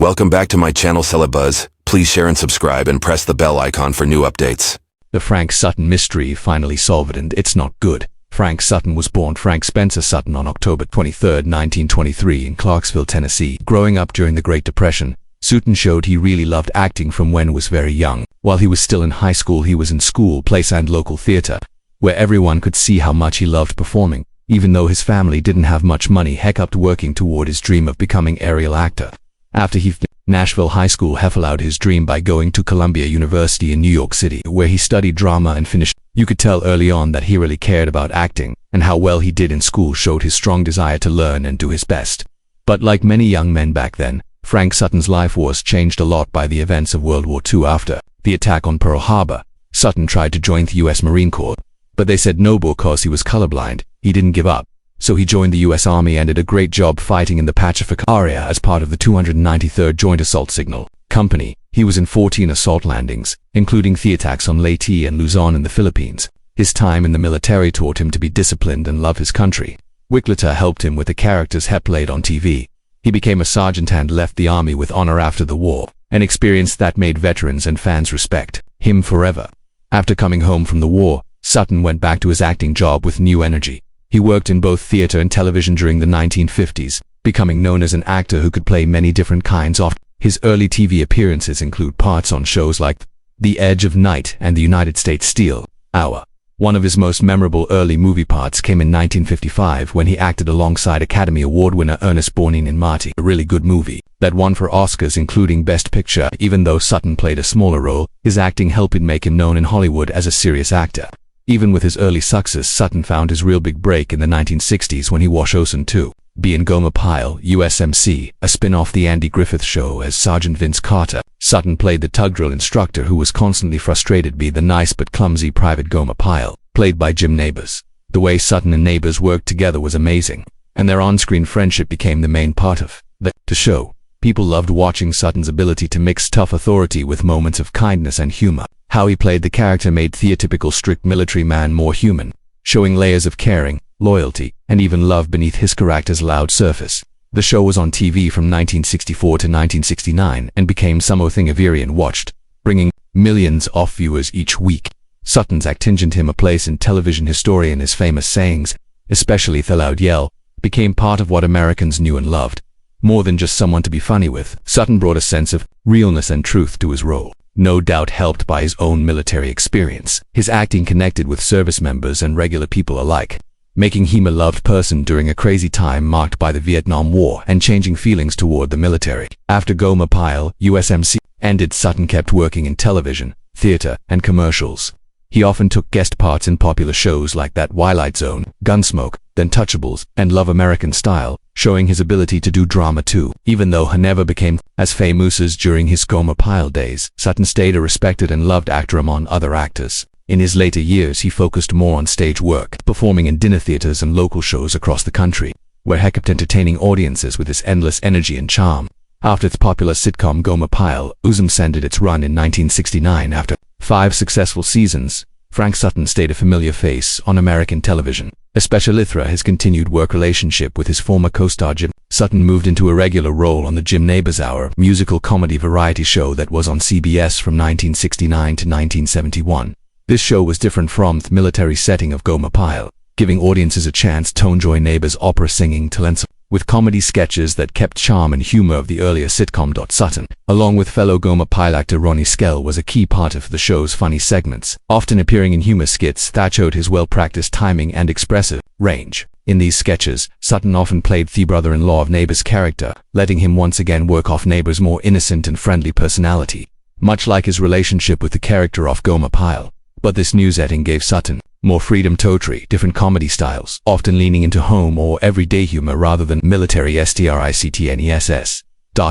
Welcome back to my channel Celebuzz. Please share and subscribe and press the bell icon for new updates. The Frank Sutton mystery finally solved, and it's not good. Frank Sutton was born Frank Spencer Sutton on October 23, 1923 in Clarksville, Tennessee. Growing up during the Great Depression, Sutton showed he really loved acting from when he was very young. While he was still in high school, he was in school plays and local theater, where everyone could see how much he loved performing. Even though his family didn't have much money, he kept working toward his dream of becoming aerial actor. After he finished Nashville High School, he followed his dream by going to Columbia University in New York City, where he studied drama and finished. You could tell early on that he really cared about acting, and how well he did in school showed his strong desire to learn and do his best. But like many young men back then, Frank Sutton's life was changed a lot by the events of World War II. After the attack on Pearl Harbor, Sutton tried to join the U.S. Marine Corps, but they said no because he was colorblind. He didn't give up, so he joined the U.S. Army and did a great job fighting in the Pacific area as part of the 293rd Joint Assault Signal Company. He was in 14 assault landings, including the attacks on Leyte and Luzon in the Philippines. His time in the military taught him to be disciplined and love his country. Wickletter helped him with the characters he played on TV. He became a sergeant and left the army with honor after the war, an experience that made veterans and fans respect him forever. After coming home from the war, Sutton went back to his acting job with new energy. He worked in both theater and television during the 1950s, becoming known as an actor who could play many different kinds of. His early TV appearances include parts on shows like The Edge of Night and The United States Steel Hour. One of his most memorable early movie parts came in 1955 when he acted alongside Academy Award winner Ernest Borgnine in Marty, a really good movie that won for Oscars including Best Picture. Even though Sutton played a smaller role, his acting helped make him known in Hollywood as a serious actor. Even with his early success, Sutton found his real big break in the 1960s when he watched U.S.M.C. in Gomer Pyle, U.S.M.C., a spin-off The Andy Griffith Show as Sergeant Vince Carter. Sutton played the tug drill instructor who was constantly frustrated by the nice but clumsy Private Gomer Pyle, played by Jim Nabors. The way Sutton and Nabors worked together was amazing, and their on-screen friendship became the main part of the show. People loved watching Sutton's ability to mix tough authority with moments of kindness and humor. How he played the character made the typical strict military man more human, showing layers of caring, loyalty, and even love beneath his character's loud surface. The show was on TV from 1964 to 1969 and became something very watched, bringing millions of viewers each week. Sutton's acting earned him a place in television history, and his famous sayings, especially the loud yell, became part of what Americans knew and loved. More than just someone to be funny with, Sutton brought a sense of realness and truth to his role. No doubt helped by his own military experience, his acting connected with service members and regular people alike, making him a loved person during a crazy time marked by the Vietnam War and changing feelings toward the military. After Gomer Pyle, U.S.M.C. ended, Sutton kept working in television, theater, and commercials. He often took guest parts in popular shows like That Twilight Zone, Gunsmoke, The Untouchables, and Love American Style, showing his ability to do drama too. Even though he never became as famous as during his Gomer Pyle days, Sutton stayed a respected and loved actor among other actors. In his later years, he focused more on stage work, performing in dinner theaters and local shows across the country, where he kept entertaining audiences with his endless energy and charm. After the popular sitcom Gomer Pyle, U.S.M.C. ended its run in 1969 after 5 successful seasons. Frank Sutton stayed a familiar face on American television, especially through his continued work relationship with his former co-star Jim. Sutton moved into a regular role on the Jim Nabors Hour musical comedy variety show that was on CBS from 1969 to 1971. This show was different from the military setting of Gomer Pyle, giving audiences a chance to enjoy Nabors' opera singing talents, with comedy sketches that kept charm and humor of the earlier sitcom. Sutton, along with fellow Gomer Pyle actor Ronnie Skell, was a key part of the show's funny segments, often appearing in humor skits that showed his well-practiced timing and expressive range. In these sketches, Sutton often played the brother-in-law of Nabors' character, letting him once again work off Nabors' more innocent and friendly personality, much like his relationship with the character of Gomer Pyle. But this new setting gave Sutton more freedom to try different comedy styles, often leaning into home or everyday humor rather than military strictness.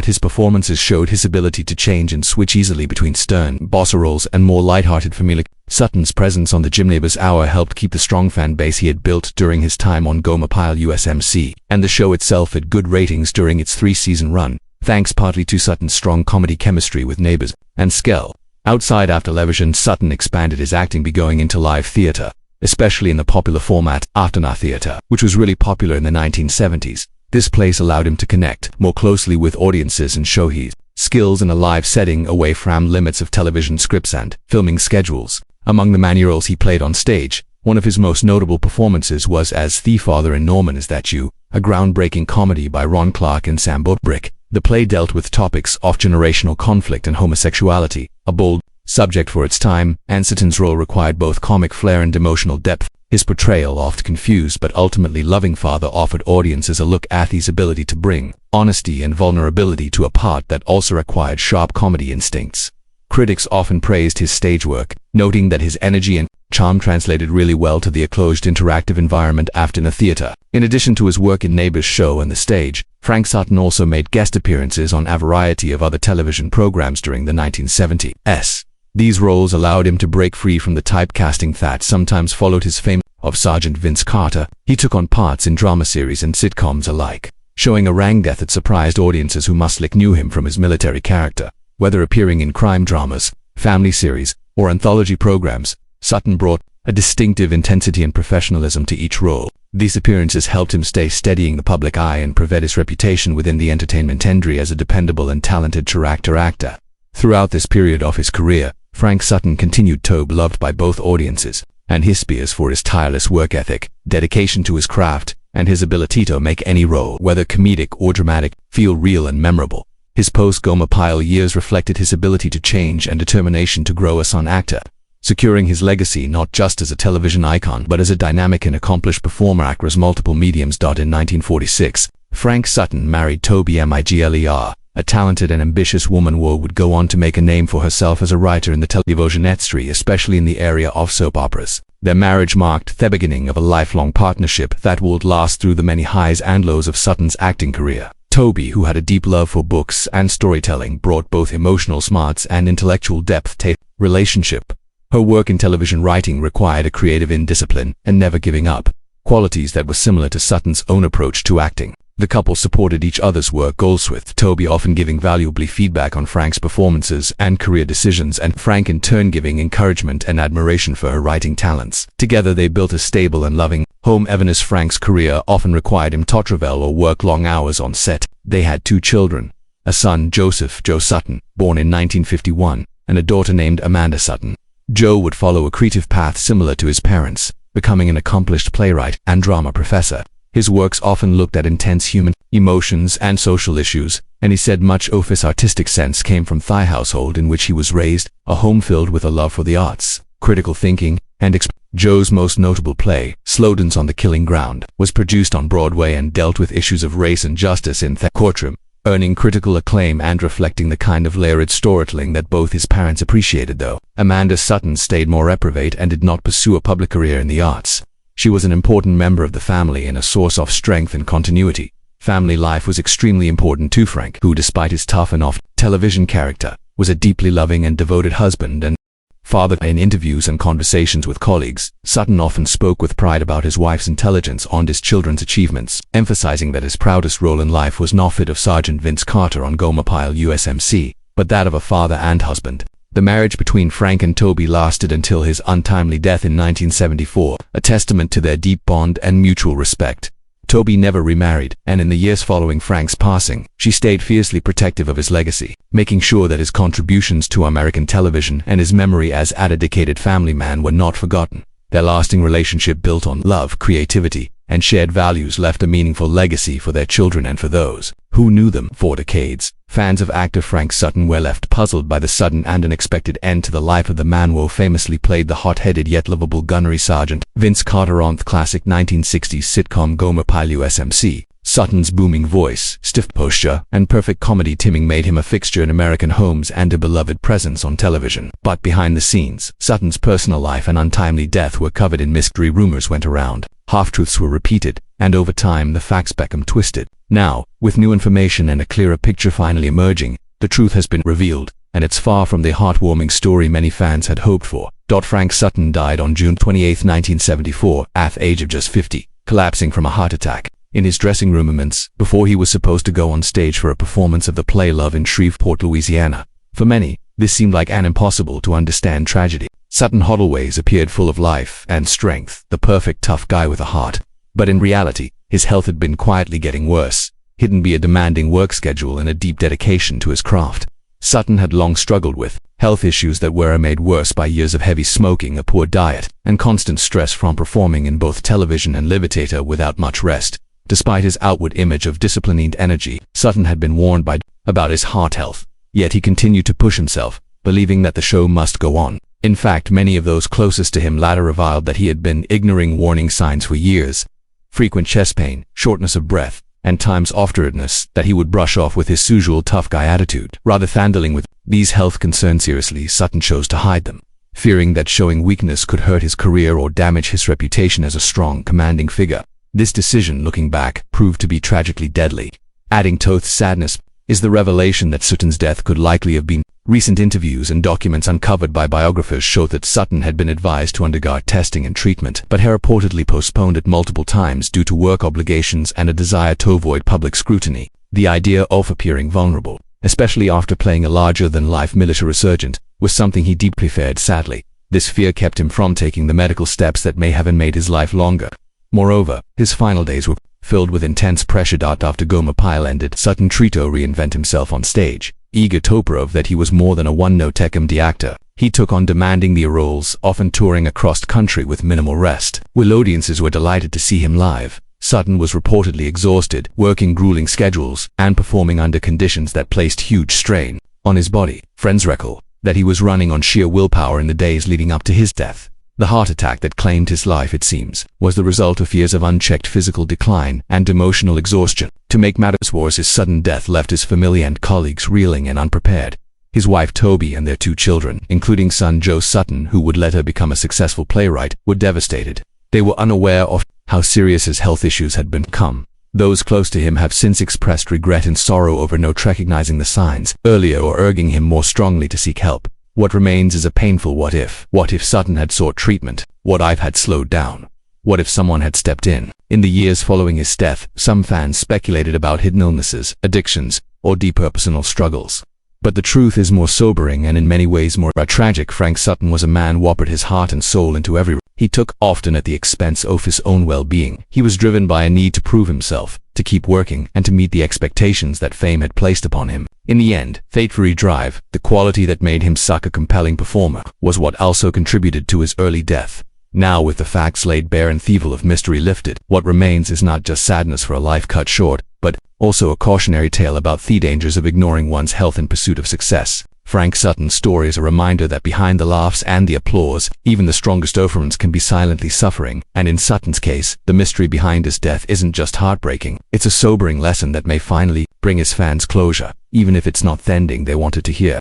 His performances showed his ability to change and switch easily between stern boss roles and more lighthearted familiar. Sutton's presence on the Jim Nabors Hour helped keep the strong fan base he had built during his time on Gomer Pyle U.S.M.C., and the show itself had good ratings during its 3-season run, thanks partly to Sutton's strong comedy chemistry with Nabors and Skell. Outside of television, Sutton expanded his acting by going into live theater, especially in the popular format Afternoon Theater, which was really popular in the 1970s. This place allowed him to connect more closely with audiences and show his skills in a live setting away from limits of television scripts and filming schedules. Among the many roles he played on stage, one of his most notable performances was as the father in Norman Is That You?, a groundbreaking comedy by Ron Clark and Sam Brick. The play dealt with topics of generational conflict and homosexuality, a bold subject for its time, and Sutton's role required both comic flair and emotional depth. His portrayal, oft confused but ultimately loving father, offered audiences a look at his ability to bring honesty and vulnerability to a part that also required sharp comedy instincts. Critics often praised his stage work, noting that his energy and charm translated really well to the enclosed interactive environment after in a theater. In addition to his work in Neighbor's show and the stage, Frank Sutton also made guest appearances on a variety of other television programs during the 1970s. These roles allowed him to break free from the typecasting that sometimes followed his fame of Sergeant Vince Carter. He took on parts in drama series and sitcoms alike, showing a range that surprised audiences who mostly knew him from his military character. Whether appearing in crime dramas, family series, or anthology programs, Sutton brought a distinctive intensity and professionalism to each role. These appearances helped him stay steady in the public eye and prevent his reputation within the entertainment industry as a dependable and talented character actor. Throughout this period of his career, Frank Sutton continued to be loved by both audiences and his peers for his tireless work ethic, dedication to his craft, and his ability to make any role, whether comedic or dramatic, feel real and memorable. His post-Gomer Pyle years reflected his ability to change and determination to grow as an actor, securing his legacy not just as a television icon but as a dynamic and accomplished performer across multiple mediums. In 1946, Frank Sutton married Toby Migler, a talented and ambitious woman who would go on to make a name for herself as a writer in the television industry, especially in the area of soap operas. Their marriage marked the beginning of a lifelong partnership that would last through the many highs and lows of Sutton's acting career. Toby, who had a deep love for books and storytelling, brought both emotional smarts and intellectual depth to the relationship. Her work in television writing required a creative indiscipline and never giving up, qualities that were similar to Sutton's own approach to acting. The couple supported each other's work goals, with Toby often giving valuable feedback on Frank's performances and career decisions, and Frank in turn giving encouragement and admiration for her writing talents. Together they built a stable and loving home. Even as Frank's career often required him to travel or work long hours on set, they had two children, a son, Joseph "Joe" Sutton, born in 1951, and a daughter named Amanda Sutton. Joe would follow a creative path similar to his parents, becoming an accomplished playwright and drama professor. His works often looked at intense human emotions and social issues, and he said much of his artistic sense came from the household in which he was raised, a home filled with a love for the arts, critical thinking, and Joe's most notable play, Slowdowns on the Killing Ground, was produced on Broadway and dealt with issues of race and justice in the courtroom, earning critical acclaim and reflecting the kind of layered storytelling that both his parents appreciated. Though Amanda Sutton stayed more reprobate and did not pursue a public career in the arts, she was an important member of the family and a source of strength and continuity. Family life was extremely important to Frank, who, despite his tough and off-television character, was a deeply loving and devoted husband and father. In interviews and conversations with colleagues, Sutton often spoke with pride about his wife's intelligence and his children's achievements, emphasizing that his proudest role in life was not that of Sergeant Vince Carter on Gomer Pyle U.S.M.C., but that of a father and husband. The marriage between Frank and Toby lasted until his untimely death in 1974, a testament to their deep bond and mutual respect. Toby never remarried, and in the years following Frank's passing, she stayed fiercely protective of his legacy, making sure that his contributions to American television and his memory as a dedicated family man were not forgotten. Their lasting relationship, built on love, creativity, and shared values, left a meaningful legacy for their children and for those who knew them for decades. Fans of actor Frank Sutton were left puzzled by the sudden and unexpected end to the life of the man who famously played the hot-headed yet lovable gunnery Sergeant Vince Carter on the classic 1960s sitcom Gomer Pyle U.S.M.C. Sutton's booming voice, stiff posture, and perfect comedy timing made him a fixture in American homes and a beloved presence on television. But behind the scenes, Sutton's personal life and untimely death were covered in mystery. Rumors went around, half-truths were repeated, and over time the facts became twisted. Now, with new information and a clearer picture finally emerging, the truth has been revealed, and it's far from the heartwarming story many fans had hoped for. Frank Sutton died on June 28, 1974, at the age of just 50, collapsing from a heart attack in his dressing room moments before he was supposed to go on stage for a performance of the play Love in Shreveport, Louisiana. For many, this seemed like an impossible to understand tragedy. Sutton had always appeared full of life and strength, the perfect tough guy with a heart. But in reality, his health had been quietly getting worse, hidden by a demanding work schedule and a deep dedication to his craft. Sutton had long struggled with health issues that were made worse by years of heavy smoking, a poor diet, and constant stress from performing in both television and live theater without much rest. Despite his outward image of disciplined energy, Sutton had been warned about his heart health. Yet he continued to push himself, believing that the show must go on. In fact, many of those closest to him later reviled that he had been ignoring warning signs for years. Frequent chest pain, shortness of breath, and times afterwardness that he would brush off with his usual tough guy attitude. Rather than dealing with these health concerns seriously, Sutton chose to hide them, fearing that showing weakness could hurt his career or damage his reputation as a strong, commanding figure. This decision, looking back, proved to be tragically deadly. Adding to the sadness is the revelation that Sutton's death could likely have been. Recent interviews and documents uncovered by biographers show that Sutton had been advised to undergo testing and treatment, but had reportedly postponed it multiple times due to work obligations and a desire to avoid public scrutiny. The idea of appearing vulnerable, especially after playing a larger-than-life military sergeant, was something he deeply feared. Sadly, this fear kept him from taking the medical steps that may have made his life longer. Moreover, his final days were filled with intense pressure. After Gomer Pyle ended, Sutton tried to reinvent himself on stage. Eager to prove that he was more than a one-note comedy actor, he took on demanding the roles, often touring across country with minimal rest. While audiences were delighted to see him live, Sutton was reportedly exhausted, working grueling schedules, and performing under conditions that placed huge strain on his body. Friends recall that he was running on sheer willpower in the days leading up to his death. The heart attack that claimed his life, it seems, was the result of years of unchecked physical decline and emotional exhaustion. To make matters worse, his sudden death left his family and colleagues reeling and unprepared. His wife Toby and their 2 children, including son Joe Sutton, who would later become a successful playwright, were devastated. They were unaware of how serious his health issues had become. Those close to him have since expressed regret and sorrow over not recognizing the signs earlier or urging him more strongly to seek help. What remains is a painful what if. What if Sutton had sought treatment? What if had slowed down? What if someone had stepped in? In the years following his death, some fans speculated about hidden illnesses, addictions, or deeper personal struggles. But the truth is more sobering and in many ways more tragic. Frank Sutton was a man who poured his heart and soul into every role he took, often at the expense of his own well-being. He was driven by a need to prove himself, to keep working, and to meet the expectations that fame had placed upon him. In the end, fatefully drive, the quality that made him such a compelling performer, was what also contributed to his early death. Now, with the facts laid bare and the veil of mystery lifted, what remains is not just sadness for a life cut short, but also a cautionary tale about the dangers of ignoring one's health in pursuit of success. Frank Sutton's story is a reminder that behind the laughs and the applause, even the strongest performers can be silently suffering. And in Sutton's case, the mystery behind his death isn't just heartbreaking. It's a sobering lesson that may finally bring his fans closure, even if it's not the ending they wanted to hear.